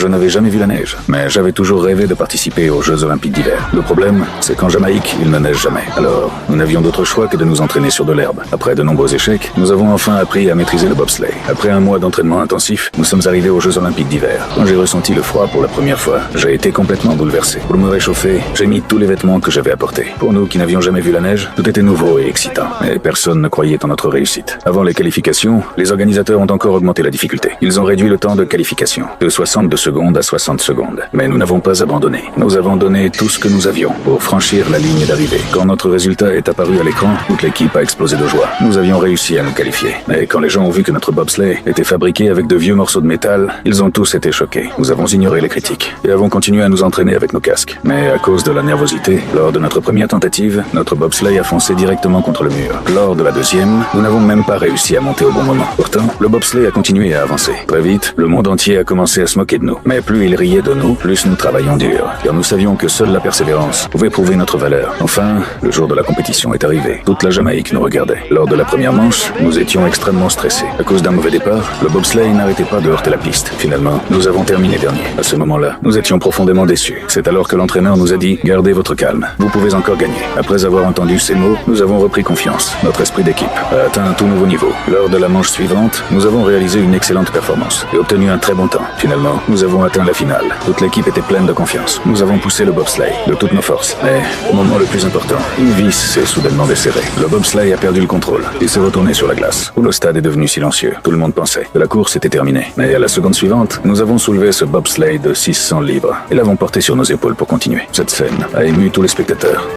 Je n'avais jamais vu la neige, mais j'avais toujours rêvé de participer aux Jeux Olympiques d'hiver. Le problème, c'est qu'en Jamaïque, il ne neige jamais. Alors, nous n'avions d'autre choix que de nous entraîner sur de l'herbe. Après de nombreux échecs, nous avons enfin appris à maîtriser le bobsleigh. Après un mois d'entraînement intensif, nous sommes arrivés aux Jeux Olympiques d'hiver. Quand j'ai ressenti le froid pour la première fois, j'ai été complètement bouleversé. Pour me réchauffer, j'ai mis tous les vêtements que j'avais apportés. Pour nous qui n'avions jamais vu la neige, tout était nouveau et excitant. Mais personne ne croyait en notre réussite. Avant les qualifications, les organisateurs ont encore augmenté la difficulté. Ils ont réduit le temps de qualification de 62 secondes à 60 secondes. Mais nous n'avons pas abandonné. Nous avons donné tout ce que nous avions pour franchir la ligne d'arrivée. Quand notre résultat est apparu à l'écran, toute l'équipe a explosé de joie. Nous avions réussi à nous qualifier. Mais quand les gens ont vu que notre bobsleigh était fabriqué avec de vieux morceaux de métal, ils ont tous été choqués. Nous avons ignoré les critiques et avons continué à nous entraîner avec nos casques. Mais à cause de la nervosité, lors de notre première tentative, notre bobsleigh a foncé directement contre le mur. Lors de la deuxième, nous n'avons même pas réussi à monter au bon moment. Pourtant, le bobsleigh a continué à avancer. Très vite, le monde entier a commencé à se moquer de nous. Mais plus il riait de nous, plus nous travaillions dur. Car nous savions que seule la persévérance pouvait prouver notre valeur. Enfin, le jour de la compétition est arrivé. Toute la Jamaïque nous regardait. Lors de la première manche, nous étions extrêmement stressés. À cause d'un mauvais départ, le bobsleigh n'arrêtait pas de heurter la piste. Finalement, nous avons terminé dernier. À ce moment-là, nous étions profondément déçus. C'est alors que l'entraîneur nous a dit « Gardez votre calme, vous pouvez encore gagner ». Après avoir entendu ces mots, nous avons repris confiance. Notre esprit d'équipe a atteint un tout nouveau niveau. Lors de la manche suivante, nous avons réalisé une excellente performance et obtenu un très bon temps. Finalement, nous avons atteint la finale. Toute l'équipe était pleine de confiance. Nous avons poussé le bobsleigh de toutes nos forces. Mais, au moment le plus important, une vis s'est soudainement desserrée. Le bobsleigh a perdu le contrôle et s'est retourné sur la glace. Tout le stade est devenu silencieux. Tout le monde pensait que la course était terminée. Mais à la seconde suivante, nous avons soulevé ce bobsleigh de 600 livres et l'avons porté sur nos épaules pour continuer. Cette scène a ému tous les spectateurs.